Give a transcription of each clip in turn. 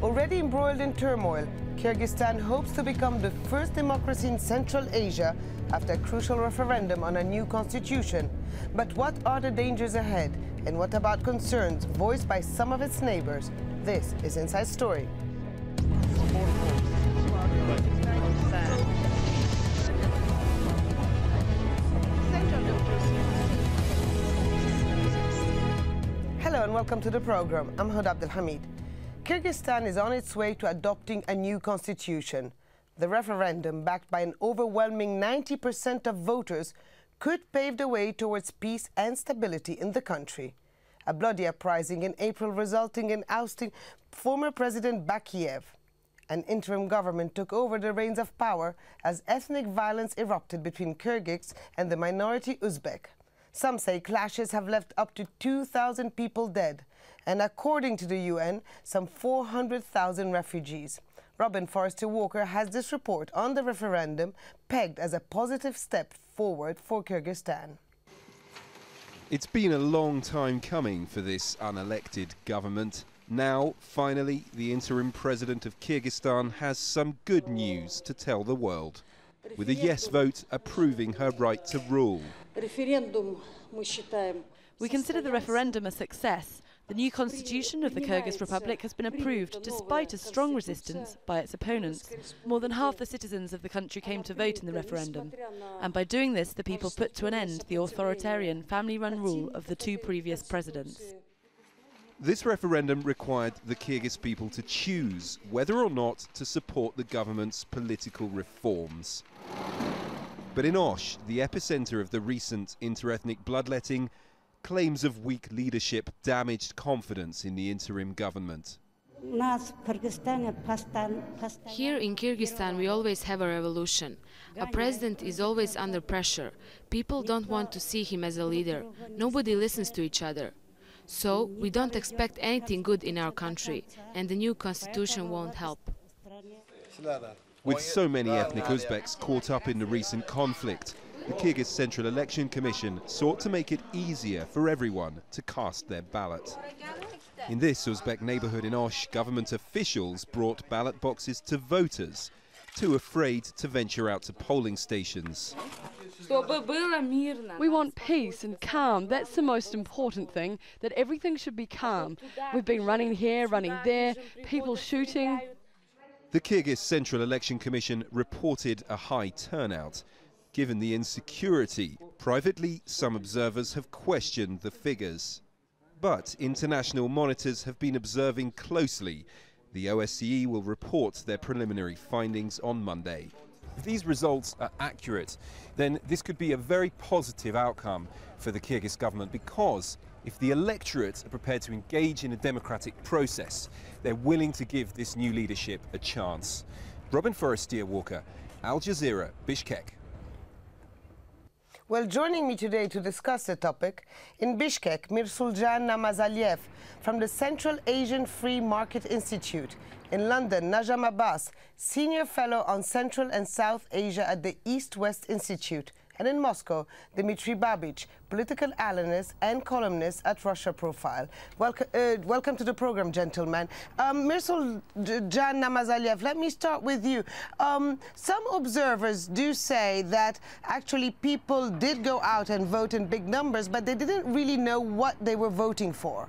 Already embroiled in turmoil, Kyrgyzstan hopes to become the first democracy in Central Asia after a crucial referendum on a new constitution. But what are the dangers ahead? And what about concerns voiced by some of its neighbours? This is Inside Story. Hello and welcome to the program. I'm Huda Abdelhamid. Kyrgyzstan is on its way to adopting a new constitution. The referendum, backed by an overwhelming 90% of voters, could pave the way towards peace and stability in the country. A bloody uprising in April resulting in ousting former President Bakiyev. An interim government took over the reins of power as ethnic violence erupted between Kyrgyz and the minority Uzbek. Some say clashes have left up to 2,000 people dead, and according to the UN, some 400,000 refugees. Robin Forrester-Walker has this report on the referendum, pegged as a positive step forward for Kyrgyzstan. It's been a long time coming for this unelected government. Now, finally, the interim president of Kyrgyzstan has some good news to tell the world, with a yes vote approving her right to rule. We consider the referendum a success. The new constitution of the Kyrgyz Republic has been approved despite a strong resistance by its opponents. More than half the citizens of the country came to vote in the referendum. And by doing this, the people put to an end the authoritarian family-run rule of the two previous presidents. This referendum required the Kyrgyz people to choose whether or not to support the government's political reforms. But in Osh, the epicenter of the recent interethnic bloodletting, claims of weak leadership damaged confidence in the interim government. Here in Kyrgyzstan we always have a revolution. A president is always under pressure. People don't want to see him as a leader. Nobody listens to each other. So we don't expect anything good in our country, and the new constitution won't help. With so many ethnic Uzbeks caught up in the recent conflict, the Kyrgyz Central Election Commission sought to make it easier for everyone to cast their ballot. In this Uzbek neighborhood in Osh, government officials brought ballot boxes to voters, too afraid to venture out to polling stations. We want peace and calm. That's the most important thing, that everything should be calm. We've been running here, running there, people shooting. The Kyrgyz Central Election Commission reported a high turnout. Given the insecurity, privately, some observers have questioned the figures. But international monitors have been observing closely. The OSCE will report their preliminary findings on Monday. If these results are accurate, then this could be a very positive outcome for the Kyrgyz government, because if the electorate are prepared to engage in a democratic process, they're willing to give this new leadership a chance. Robin Forrester-Walker, Al Jazeera, Bishkek. Well, joining me today to discuss the topic, in Bishkek, Mirsuljan Namazaliev from the Central Asian Free Market Institute. In London, Najam Abbas, Senior Fellow on Central and South Asia at the East-West Institute. And in Moscow, Dmitry Babich, political analyst and columnist at Russia Profile. Welcome to the program, gentlemen. Mirsuljan Namazaliev, let me start with you. Some observers do say that actually people did go out and vote in big numbers, but they didn't really know what they were voting for.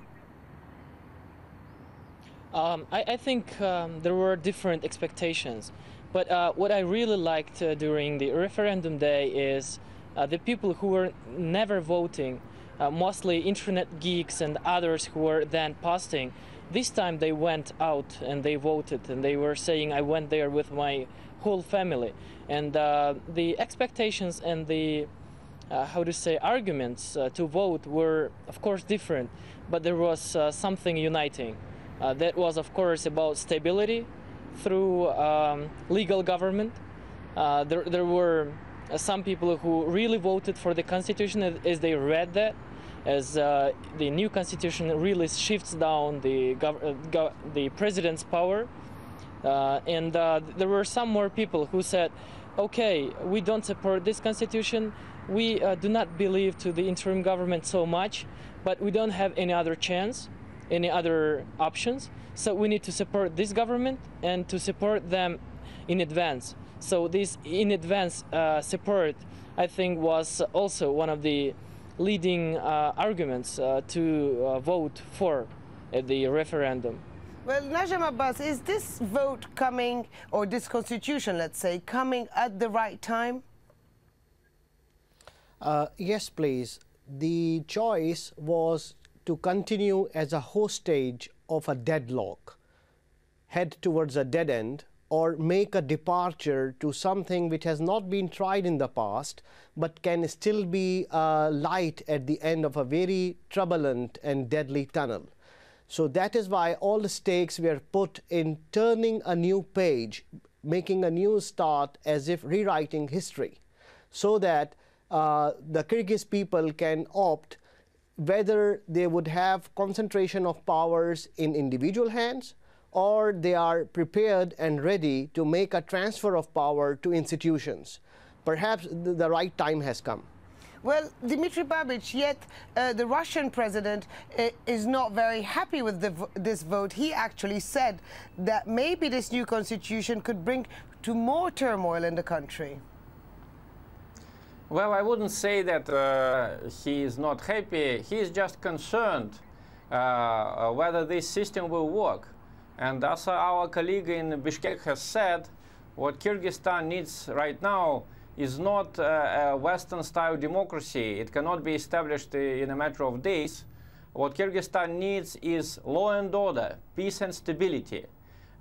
I think there were different expectations. But what I really liked during the referendum day is the people who were never voting, mostly internet geeks and others who were then posting. This time they went out and they voted, and they were saying, I went there with my whole family. And the expectations and the, arguments to vote were, of course, different. But there was something uniting. That was, of course, about stability through legal government. There were some people who really voted for the constitution as they read that, as the new constitution really shifts down the president's power. And there were some more people who said, okay, we don't support this constitution, we do not believe to the interim government so much, but we don't have any other chance. any other options. So we need to support this government and to support them in advance. So this in advance support, I think, was also one of the leading arguments to vote for at the referendum. Well, Najam Abbas, is this vote coming, or this constitution, let's say, coming at the right time? Yes, please. The choice was to continue as a hostage of a deadlock, head towards a dead end, or make a departure to something which has not been tried in the past, but can still be a light at the end of a very turbulent and deadly tunnel. So that is why all the stakes were put in turning a new page, making a new start, as if rewriting history, so that the Kyrgyz people can opt whether they would have concentration of powers in individual hands, or they are prepared and ready to make a transfer of power to institutions. Perhaps the right time has come. Well, Dmitry Babic, yet the Russian president is not very happy with this vote. He actually said that maybe this new constitution could bring to more turmoil in the country. Well, I wouldn't say that he is not happy. He is just concerned whether this system will work. And as our colleague in Bishkek has said, what Kyrgyzstan needs right now is not a Western-style democracy. It cannot be established in a matter of days. What Kyrgyzstan needs is law and order, peace and stability.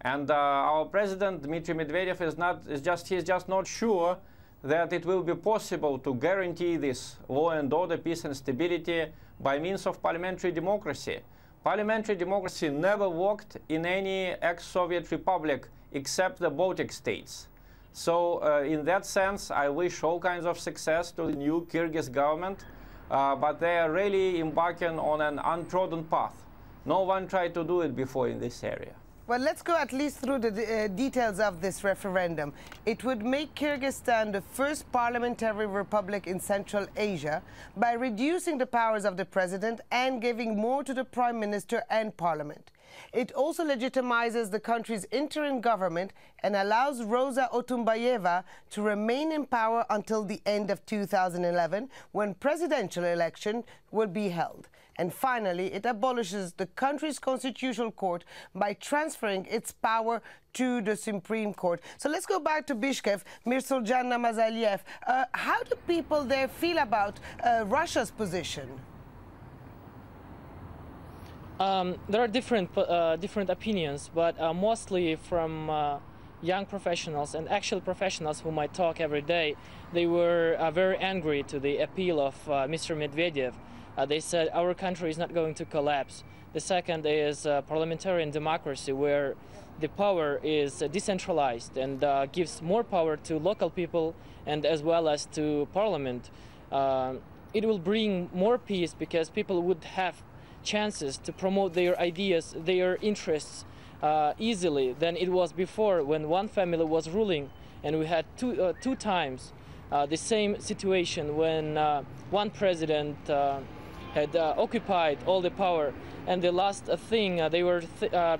And our president, Dmitry Medvedev, he's just not sure that it will be possible to guarantee this law and order, peace and stability by means of parliamentary democracy. Parliamentary democracy never worked in any ex-Soviet republic except the Baltic states. So in that sense, I wish all kinds of success to the new Kyrgyz government, but they are really embarking on an untrodden path. No one tried to do it before in this area. Well, let's go at least through the details of this referendum. It would make Kyrgyzstan the first parliamentary republic in Central Asia by reducing the powers of the president and giving more to the prime minister and parliament. It also legitimizes the country's interim government and allows Rosa Otunbayeva to remain in power until the end of 2011, when presidential election will be held. And finally, it abolishes the country's constitutional court by transferring its power to the Supreme Court. So let's go back to Bishkek. Mirsuljan Namazaliev, how do people there feel about Russia's position? There are different opinions, but mostly from young professionals and actual professionals whom I talk every day. They were very angry to the appeal of Mr. Medvedev. They said our country is not going to collapse. The second is parliamentarian democracy, where the power is decentralized and gives more power to local people and as well as to parliament. It will bring more peace because people would have chances to promote their ideas, their interests easily than it was before, when one family was ruling and we had two times the same situation when one president had occupied all the power. And the last thing,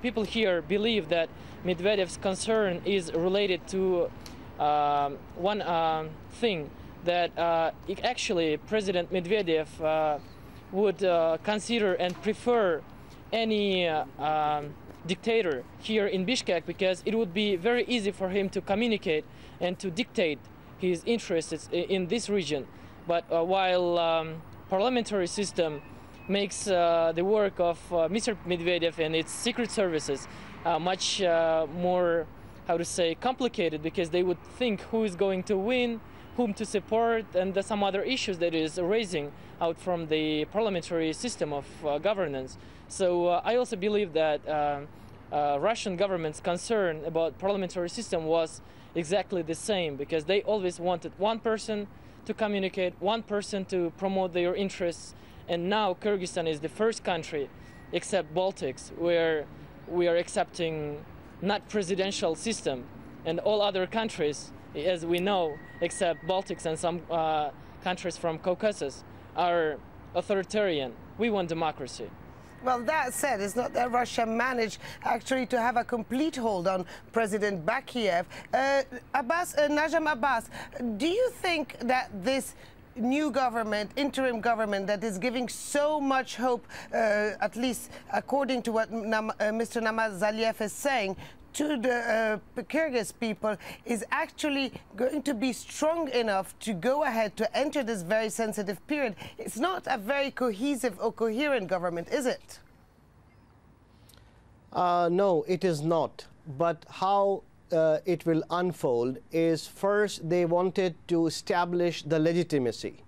people here believe that Medvedev's concern is related to one thing, that actually President Medvedev would consider and prefer any dictator here in Bishkek, because it would be very easy for him to communicate and to dictate his interests in this region. But while parliamentary system makes the work of Mr. Medvedev and its secret services much more, how to say, complicated, because they would think who is going to win, whom to support, and some other issues that is raising out from the parliamentary system of governance. So I also believe that Russian government's concern about parliamentary system was exactly the same, because they always wanted one person to communicate, one person to promote their interests. And now Kyrgyzstan is the first country, except Baltics, where we are accepting not presidential system, and all other countries, as we know, except Baltics and some countries from Caucasus, are authoritarian. We want democracy. Well, that said, it's not that Russia managed actually to have a complete hold on President Bakiyev. Najam Abbas, do you think that this new government, interim government, that is giving so much hope, at least according to what Mr. Namazaliev is saying, to the Kyrgyz people, is actually going to be strong enough to go ahead to enter this very sensitive period? It's not a very cohesive or coherent government, is it? No, it is not. But how it will unfold is, first they wanted to establish the legitimacy.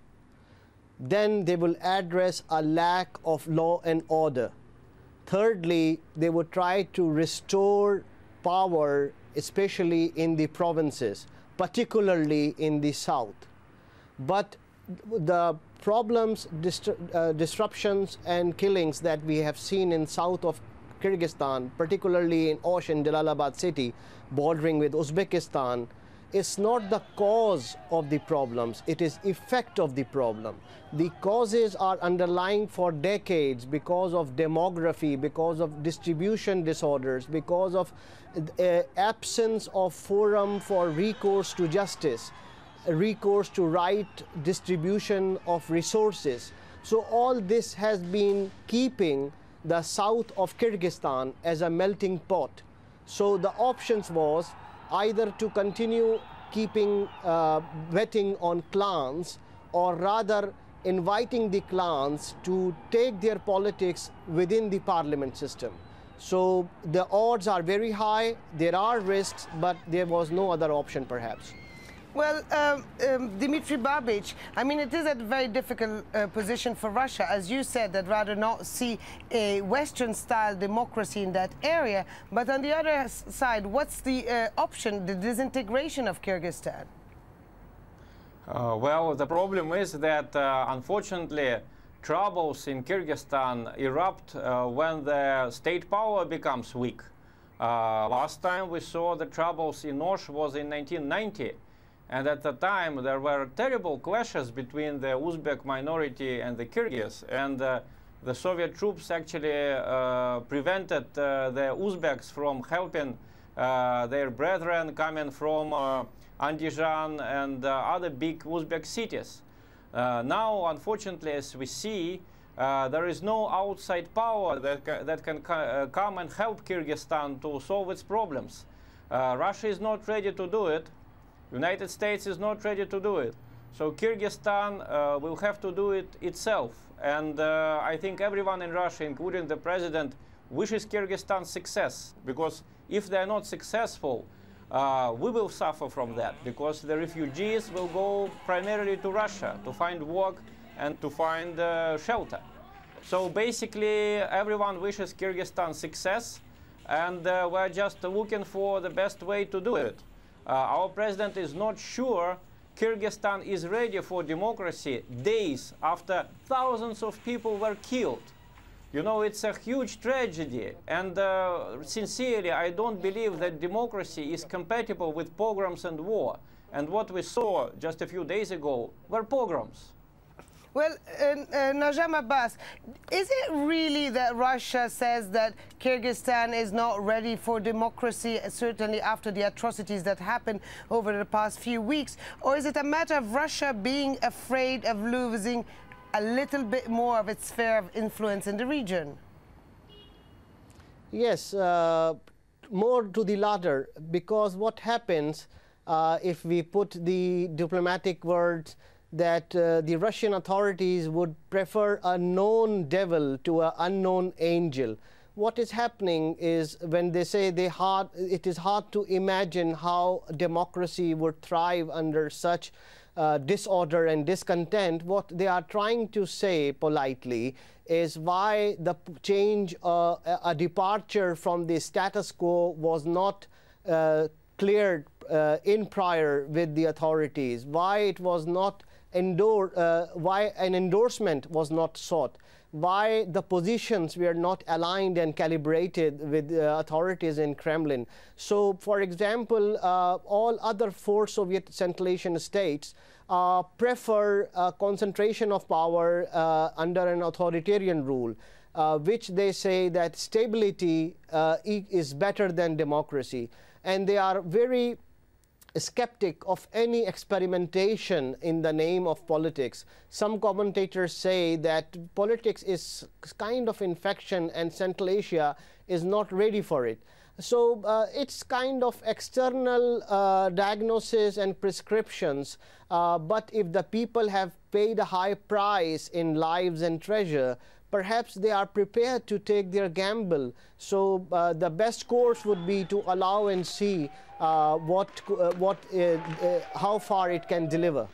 Then they will address a lack of law and order. Thirdly, they would try to restore power, especially in the provinces, particularly in the south. But the problems, disruptions and killings that we have seen in south of Kyrgyzstan, particularly in Osh and Jalalabad city, bordering with Uzbekistan, is not the cause of the problems, it is effect of the problem. The causes are underlying for decades because of demography, because of distribution disorders, because of absence of forum for recourse to justice, recourse to right distribution of resources. So all this has been keeping the south of Kyrgyzstan as a melting pot. So the options was either to continue keeping betting on clans, or rather inviting the clans to take their politics within the parliament system. So the odds are very high, there are risks, but there was no other option perhaps. Well, Dmitry Babic, I mean, it is a very difficult position for Russia, as you said, that rather not see a Western-style democracy in that area. But on the other side, what's the option, the disintegration of Kyrgyzstan? Well, the problem is that, unfortunately, troubles in Kyrgyzstan erupt when the state power becomes weak. Last time we saw the troubles in Osh was in 1990. And at the time, there were terrible clashes between the Uzbek minority and the Kyrgyz. And the Soviet troops actually prevented the Uzbeks from helping their brethren coming from Andijan and other big Uzbek cities. Now, unfortunately, as we see, there is no outside power that can come and help Kyrgyzstan to solve its problems. Russia is not ready to do it. United States is not ready to do it. So Kyrgyzstan will have to do it itself. And I think everyone in Russia, including the president, wishes Kyrgyzstan success. Because if they're not successful, we will suffer from that. Because the refugees will go primarily to Russia to find work and to find shelter. So basically, everyone wishes Kyrgyzstan success. And we're just looking for the best way to do it. Our president is not sure Kyrgyzstan is ready for democracy days after thousands of people were killed. You know, it's a huge tragedy. And sincerely, I don't believe that democracy is compatible with pogroms and war. And what we saw just a few days ago were pogroms. Well, Najam Abbas, is it really that Russia says that Kyrgyzstan is not ready for democracy, certainly after the atrocities that happened over the past few weeks? Or is it a matter of Russia being afraid of losing a little bit more of its sphere of influence in the region? Yes, more to the latter, because what happens if we put the diplomatic words that the Russian authorities would prefer a known devil to an unknown angel. What is happening is, when they say it is hard to imagine how democracy would thrive under such disorder and discontent, what they are trying to say politely is why the change, a departure from the status quo was not cleared in prior with the authorities, why it was not why an endorsement was not sought, why the positions were not aligned and calibrated with the authorities in Kremlin. So, for example, all other 4 Soviet Central Asian states prefer concentration of power under an authoritarian rule. which they say that stability is better than democracy. And they are very skeptic of any experimentation in the name of politics. Some commentators say that politics is kind of infection and Central Asia is not ready for it. So it's kind of external diagnosis and prescriptions, but if the people have paid a high price in lives and treasure, perhaps they are prepared to take their gamble. So the best course would be to allow and see how far it can deliver.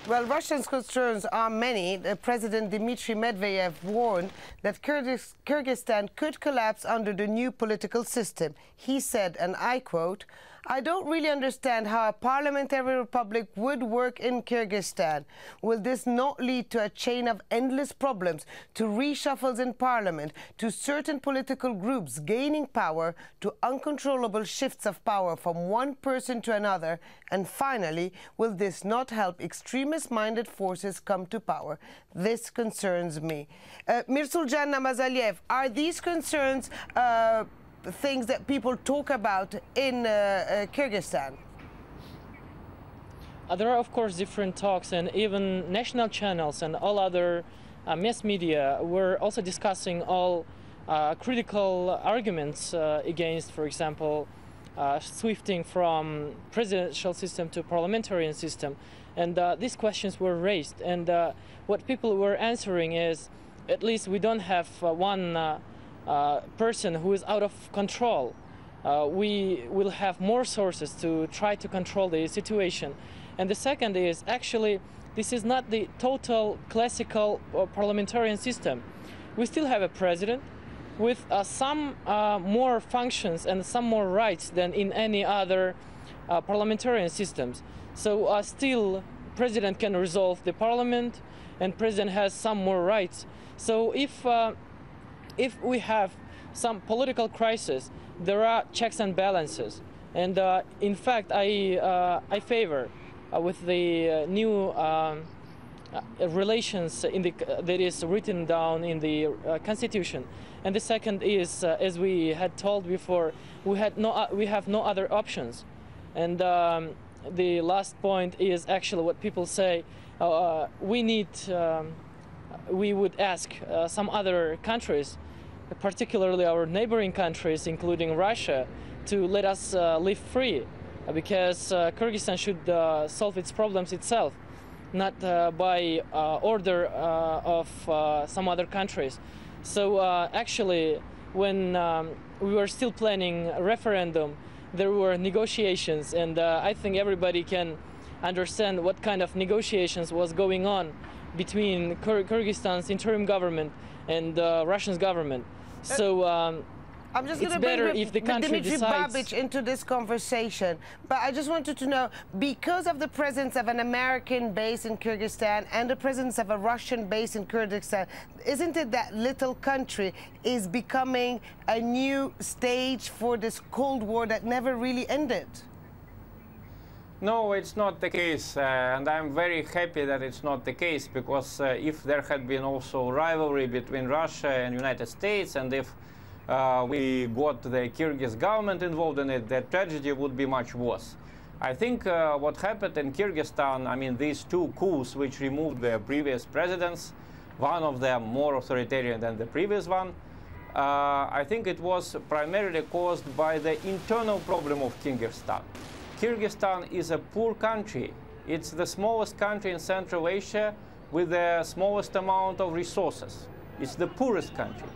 Well, Russia's concerns are many. President Dmitry Medvedev warned that Kyrgyzstan could collapse under the new political system. He said, and I quote, "I don't really understand how a parliamentary republic would work in Kyrgyzstan. Will this not lead to a chain of endless problems, to reshuffles in parliament, to certain political groups gaining power, to uncontrollable shifts of power from one person to another? And finally, will this not help extremist-minded forces come to power? This concerns me." Mirsuljan Namazaliev, are these concerns things that people talk about in Kyrgyzstan? There are, of course, different talks, and even national channels and all other mass media were also discussing all critical arguments against, for example, shifting from presidential system to parliamentarian system. And these questions were raised. And what people were answering is, at least we don't have one person who is out of control. We will have more sources to try to control the situation. And the second is, actually, this is not the total classical parliamentarian system. We still have a president with some more functions and some more rights than in any other parliamentarian systems. So still, president can resolve the parliament, and president has some more rights. So if we have some political crisis, there are checks and balances. And in fact, I favor with the new relations that is written down in the Constitution. And the second is, as we had told before, we have no other options. And the last point is actually what people say, we would ask some other countries, particularly our neighboring countries, including Russia, to let us live free, because Kyrgyzstan should solve its problems itself, not by order of some other countries. So actually, when we were still planning a referendum, there were negotiations, and I think everybody can understand what kind of negotiations was going on between Kyrgyzstan's interim government and Russia's government. So I'm just it's better if the country Dmitry decides. Babic into this conversation, but I just wanted to know, because of the presence of an American base in Kyrgyzstan and the presence of a Russian base in Kyrgyzstan, isn't it that little country is becoming a new stage for this Cold War that never really ended? No, it's not the case, and I'm very happy that it's not the case, because if there had been also rivalry between Russia and United States, and if we got the Kyrgyz government involved in it, the tragedy would be much worse. I think what happened in Kyrgyzstan, I mean, these two coups which removed the previous presidents, one of them more authoritarian than the previous one, I think it was primarily caused by the internal problem of Kyrgyzstan. Kyrgyzstan is a poor country. It's the smallest country in Central Asia with the smallest amount of resources. It's the poorest country.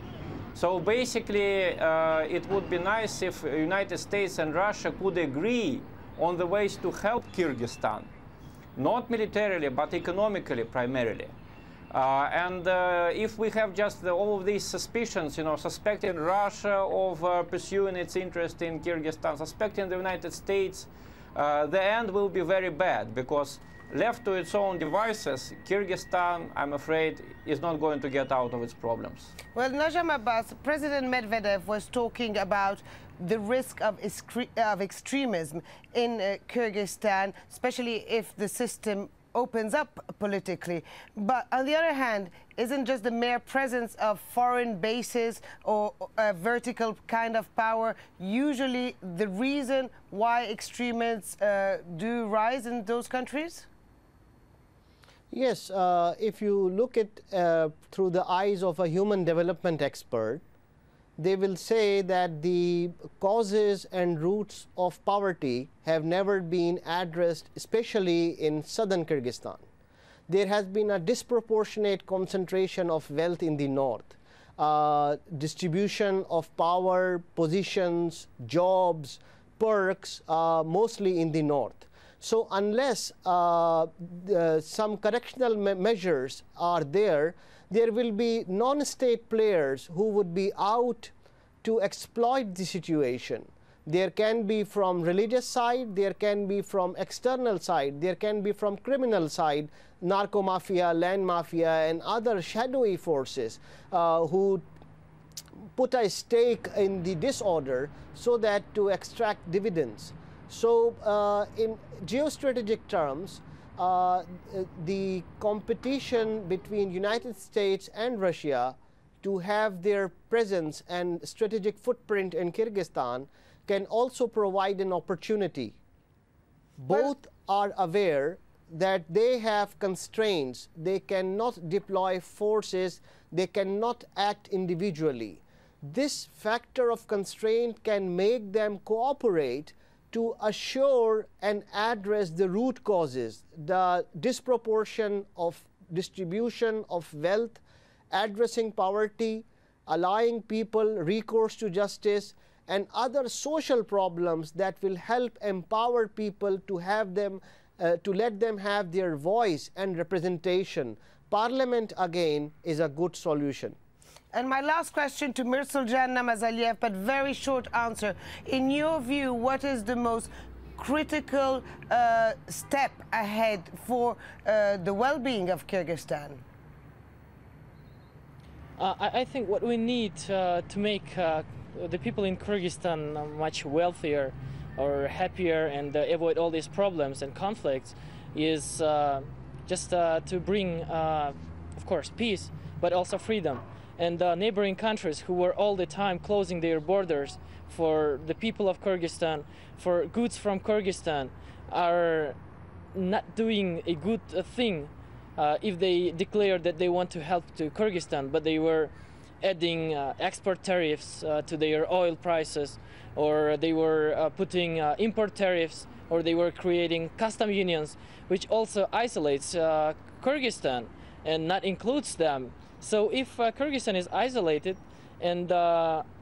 So basically, it would be nice if United States and Russia could agree on the ways to help Kyrgyzstan, not militarily, but economically primarily. And if we have just all of these suspicions, you know, suspecting Russia of pursuing its interest in Kyrgyzstan, suspecting the United States, the end will be very bad, because left to its own devices, Kyrgyzstan, I'm afraid, is not going to get out of its problems. Well, Najam Abbas, President Medvedev was talking about the risk of extremism in Kyrgyzstan, especially if the system opens up politically. But on the other hand, isn't just the mere presence of foreign bases or a vertical kind of power usually the reason why extremists do rise in those countries? Yes, if you look at through the eyes of a human development expert, they will say that the causes and roots of poverty have never been addressed, especially in southern Kyrgyzstan. There has been a disproportionate concentration of wealth in the north, distribution of power, positions, jobs, perks, mostly in the north. So unless some correctional measures are there, there will be non-state players who would be out to exploit the situation. There can be from religious side, there can be from external side, there can be from criminal side, narco mafia, land mafia, and other shadowy forces who put a stake in the disorder so that to extract dividends. So in geostrategic terms, the competition between United States and Russia to have their presence and strategic footprint in Kyrgyzstan can also provide an opportunity. Both are aware that they have constraints, they cannot deploy forces, they cannot act individually. This factor of constraint can make them cooperate to assure and address the root causes, the disproportion of distribution of wealth, addressing poverty, allowing people recourse to justice, and other social problems that will help empower people to have them, to let them have their voice and representation. Parliament, again, is a good solution. And my last question to Mirsuljan Namazaliev, but very short answer. In your view, what is the most critical step ahead for the well-being of Kyrgyzstan? I think what we need to make the people in Kyrgyzstan much wealthier or happier and avoid all these problems and conflicts is just to bring, of course, peace, but also freedom. And neighboring countries who were all the time closing their borders for the people of Kyrgyzstan, for goods from Kyrgyzstan, are not doing a good thing if they declare that they want to help to Kyrgyzstan, but they were adding export tariffs to their oil prices, or they were putting import tariffs, or they were creating custom unions, which also isolates Kyrgyzstan and not includes them. So if Kyrgyzstan is isolated and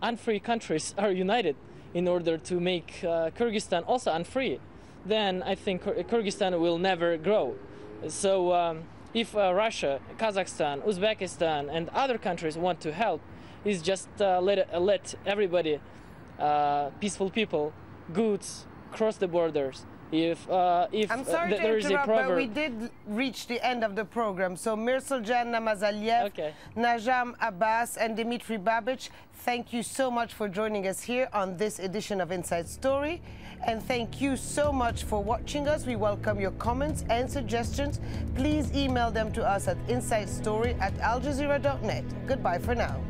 unfree countries are united in order to make Kyrgyzstan also unfree, then I think Kyrgyzstan will never grow. So if Russia, Kazakhstan, Uzbekistan and other countries want to help, is just let everybody, peaceful people, goods cross the borders. If I'm sorry to interrupt, but we did reach the end of the program. So Mirsuljan Namazaliev, Najam Abbas and Dmitry Babich, thank you so much for joining us here on this edition of Inside Story. And thank you so much for watching us. We welcome your comments and suggestions. Please email them to us at insidestory@aljazeera.net. Goodbye for now.